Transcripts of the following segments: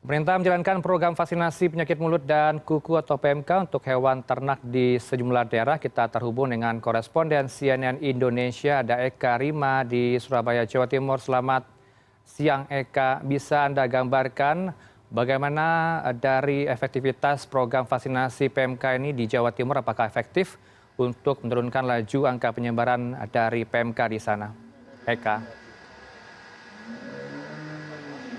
Pemerintah menjalankan program vaksinasi penyakit mulut dan kuku atau PMK untuk hewan ternak di sejumlah daerah. Kita terhubung dengan koresponden CNN Indonesia, ada Eka Rima di Surabaya, Jawa Timur. Selamat siang Eka, bisa Anda gambarkan bagaimana dari efektivitas program vaksinasi PMK ini di Jawa Timur? Apakah efektif untuk menurunkan laju angka penyebaran dari PMK di sana? Eka.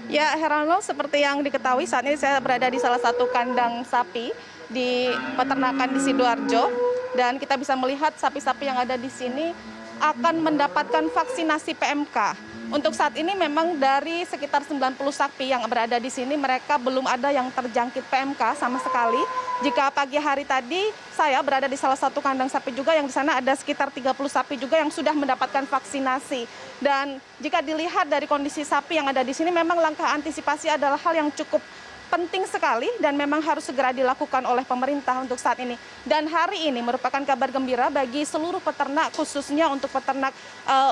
Ya, Heranov, seperti yang diketahui saat ini saya berada di salah satu kandang sapi di peternakan di Sidoarjo, dan kita bisa melihat sapi-sapi yang ada di sini akan mendapatkan vaksinasi PMK. Untuk saat ini memang dari sekitar 90 sapi yang berada di sini, mereka belum ada yang terjangkit PMK sama sekali. Jika pagi hari tadi saya berada di salah satu kandang sapi juga yang di sana ada sekitar 30 sapi juga yang sudah mendapatkan vaksinasi. Dan jika dilihat dari kondisi sapi yang ada di sini, memang langkah antisipasi adalah hal yang cukup penting sekali dan memang harus segera dilakukan oleh pemerintah untuk saat ini. Dan hari ini merupakan kabar gembira bagi seluruh peternak, khususnya untuk peternak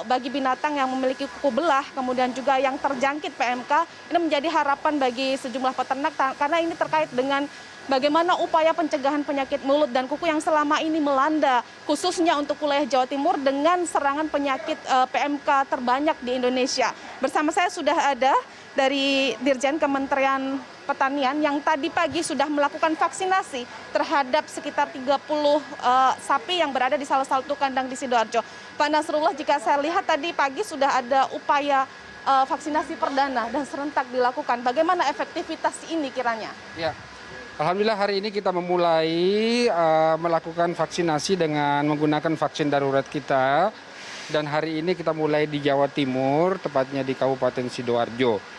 bagi binatang yang memiliki kuku belah, kemudian juga yang terjangkit PMK. Ini menjadi harapan bagi sejumlah peternak karena ini terkait dengan bagaimana upaya pencegahan penyakit mulut dan kuku yang selama ini melanda, khususnya untuk wilayah Jawa Timur dengan serangan penyakit PMK terbanyak di Indonesia. Bersama saya sudah ada dari Dirjen Kementerian Pertanian yang tadi pagi sudah melakukan vaksinasi terhadap sekitar 30 sapi yang berada di salah satu kandang di Sidoarjo. Pak Nasrullah, jika saya lihat tadi pagi sudah ada upaya vaksinasi perdana dan serentak dilakukan. Bagaimana efektivitas ini kiranya? Ya, alhamdulillah hari ini kita memulai melakukan vaksinasi dengan menggunakan vaksin darurat kita. Dan hari ini kita mulai di Jawa Timur, tepatnya di Kabupaten Sidoarjo.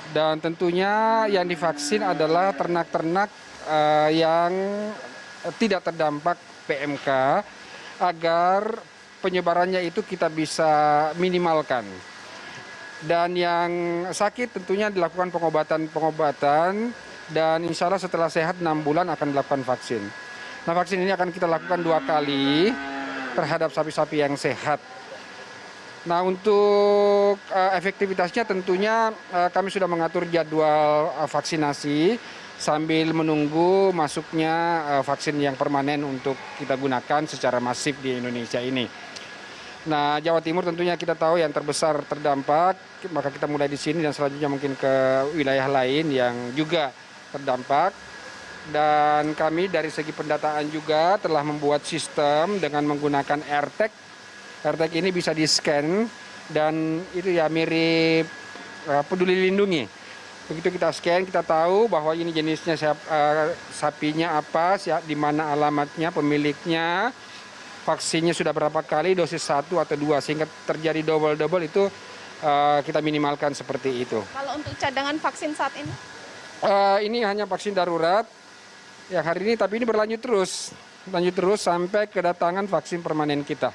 Dan tentunya yang divaksin adalah ternak-ternak yang tidak terdampak PMK agar penyebarannya itu kita bisa minimalkan. Dan yang sakit tentunya dilakukan pengobatan dan insya Allah setelah sehat 6 bulan akan dilakukan vaksin. Nah, vaksin ini akan kita lakukan 2 kali terhadap sapi-sapi yang sehat. Nah, untuk efektivitasnya tentunya kami sudah mengatur jadwal vaksinasi sambil menunggu masuknya vaksin yang permanen untuk kita gunakan secara masif di Indonesia ini. Nah, Jawa Timur tentunya kita tahu yang terbesar terdampak, maka kita mulai di sini dan selanjutnya mungkin ke wilayah lain yang juga terdampak. Dan kami dari segi pendataan juga telah membuat sistem dengan menggunakan AirTag. AirTag ini bisa di-scan dan itu ya mirip Peduli Lindungi. Begitu kita scan, kita tahu bahwa ini jenisnya sapinya apa, di mana alamatnya, pemiliknya, vaksinnya sudah berapa kali, dosis 1 atau 2, sehingga terjadi double-double itu kita minimalkan seperti itu. Kalau untuk cadangan vaksin saat ini? Ini hanya vaksin darurat yang hari ini, tapi ini berlanjut terus sampai kedatangan vaksin permanen kita.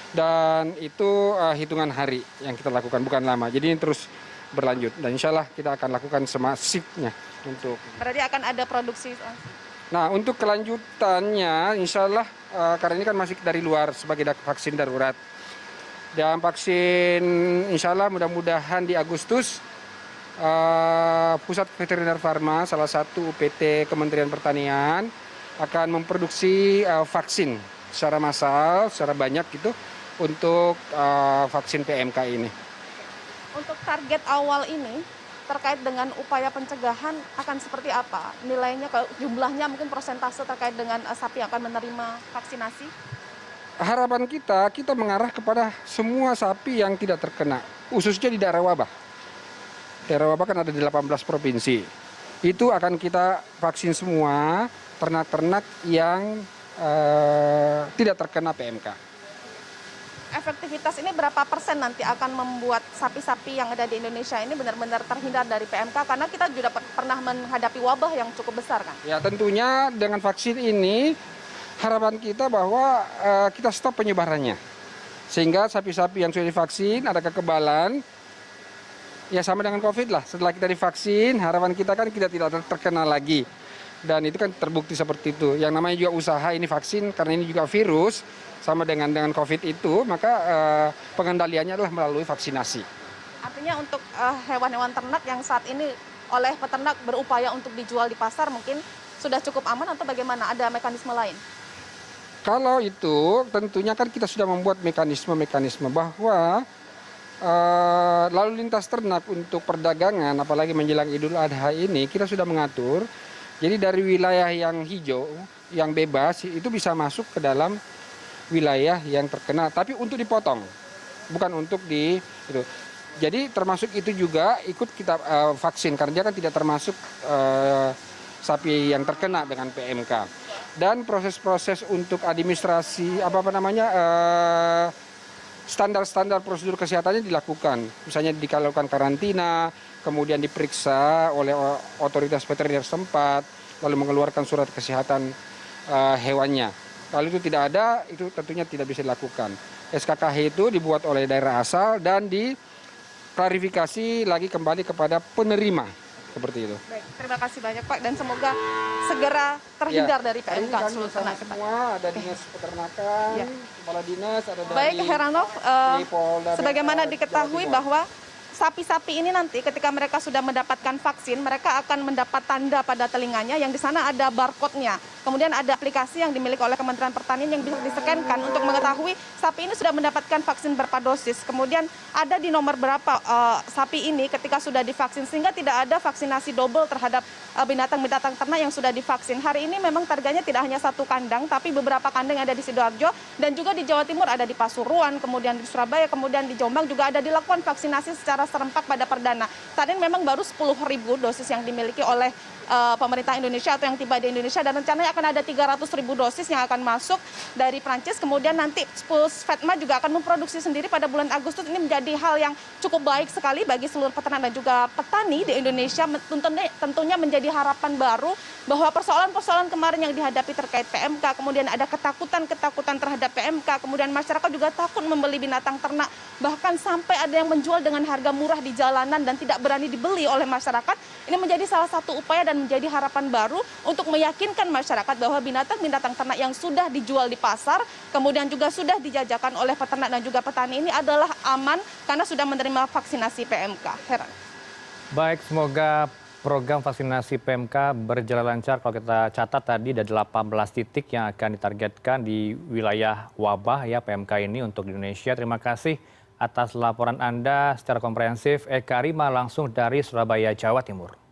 Dan itu hitungan hari yang kita lakukan, bukan lama. Jadi ini terus berlanjut dan insya Allah kita akan lakukan semasifnya untuk. Berarti akan ada produksi. Nah, untuk kelanjutannya insya Allah karena ini kan masih dari luar sebagai vaksin darurat. Dan vaksin insya Allah mudah-mudahan di Agustus Pusat Veteriner Farma, salah satu UPT Kementerian Pertanian akan memproduksi vaksin secara massal, secara banyak gitu untuk vaksin PMK ini. Untuk target awal ini terkait dengan upaya pencegahan akan seperti apa? Nilainya, jumlahnya mungkin persentase terkait dengan sapi yang akan menerima vaksinasi? Harapan kita mengarah kepada semua sapi yang tidak terkena, khususnya di daerah wabah. Daerah wabah kan ada di 18 provinsi. Itu akan kita vaksin semua ternak-ternak yang tidak terkena PMK. Efektivitas ini berapa persen nanti akan membuat sapi-sapi yang ada di Indonesia ini benar-benar terhindar dari PMK? Karena kita juga pernah menghadapi wabah yang cukup besar kan? Ya, tentunya dengan vaksin ini harapan kita bahwa kita stop penyebarannya. Sehingga sapi-sapi yang sudah divaksin ada kekebalan, ya sama dengan COVID lah. Setelah kita divaksin, harapan kita kan kita tidak terkena lagi. Dan itu kan terbukti seperti itu. Yang namanya juga usaha ini vaksin, karena ini juga virus, sama dengan COVID itu, maka pengendaliannya adalah melalui vaksinasi. Artinya untuk hewan-hewan ternak yang saat ini oleh peternak berupaya untuk dijual di pasar mungkin sudah cukup aman atau bagaimana? Ada mekanisme lain? Kalau itu tentunya kan kita sudah membuat mekanisme-mekanisme bahwa lalu lintas ternak untuk perdagangan apalagi menjelang Idul Adha ini kita sudah mengatur. Jadi dari wilayah yang hijau, yang bebas itu bisa masuk ke dalam wilayah yang terkena, tapi untuk dipotong, bukan untuk di itu. Jadi termasuk itu juga ikut kita vaksin karena dia kan tidak termasuk sapi yang terkena dengan PMK. Dan proses-proses untuk administrasi standar-standar prosedur kesehatannya dilakukan. Misalnya dilakukan karantina, kemudian diperiksa oleh otoritas veteriner setempat, lalu mengeluarkan surat kesehatan hewannya. Kalau itu tidak ada, itu tentunya tidak bisa dilakukan. SKKH itu dibuat oleh daerah asal dan diklarifikasi lagi kembali kepada penerima, seperti itu. Baik, terima kasih banyak Pak dan semoga segera terhindar dari PMK seluruh ternak. Semua ada dinas peternakan, kepala dinas, ada dari Baik Heranov, Polda sebagaimana Jawa diketahui Timur. bahwa sapi-sapi ini nanti ketika mereka sudah mendapatkan vaksin, mereka akan mendapat tanda pada telinganya yang di sana ada barcode-nya. Kemudian ada aplikasi yang dimiliki oleh Kementerian Pertanian yang bisa disekenkan untuk mengetahui sapi ini sudah mendapatkan vaksin berapa dosis. Kemudian ada di nomor berapa sapi ini ketika sudah divaksin sehingga tidak ada vaksinasi double terhadap binatang-binatang ternak yang sudah divaksin. Hari ini memang targetnya tidak hanya satu kandang, tapi beberapa kandang yang ada di Sidoarjo dan juga di Jawa Timur ada di Pasuruan, kemudian di Surabaya, kemudian di Jombang juga ada dilakukan vaksinasi secara serempak pada perdana. Saat ini memang baru 10.000 dosis yang dimiliki oleh pemerintah Indonesia atau yang tiba di Indonesia dan rencananya akan ada 300.000 dosis yang akan masuk dari Prancis. Kemudian nanti Pusvetma juga akan memproduksi sendiri pada bulan Agustus. Ini menjadi hal yang cukup baik sekali bagi seluruh peternak dan juga petani di Indonesia. Tentunya menjadi harapan baru bahwa persoalan-persoalan kemarin yang dihadapi terkait PMK, kemudian ada ketakutan-ketakutan terhadap PMK, kemudian masyarakat juga takut membeli binatang ternak, bahkan sampai ada yang menjual dengan harga murah di jalanan dan tidak berani dibeli oleh masyarakat. Ini menjadi salah satu upaya dan menjadi harapan baru untuk meyakinkan masyarakat bahwa binatang-binatang ternak yang sudah dijual di pasar, kemudian juga sudah dijajakan oleh peternak dan juga petani ini adalah aman karena sudah menerima vaksinasi PMK. Heran. Baik, semoga program vaksinasi PMK berjalan lancar. Kalau kita catat tadi ada 18 titik yang akan ditargetkan di wilayah wabah ya PMK ini untuk di Indonesia. Terima kasih atas laporan Anda secara komprehensif. Eka Rima langsung dari Surabaya, Jawa Timur.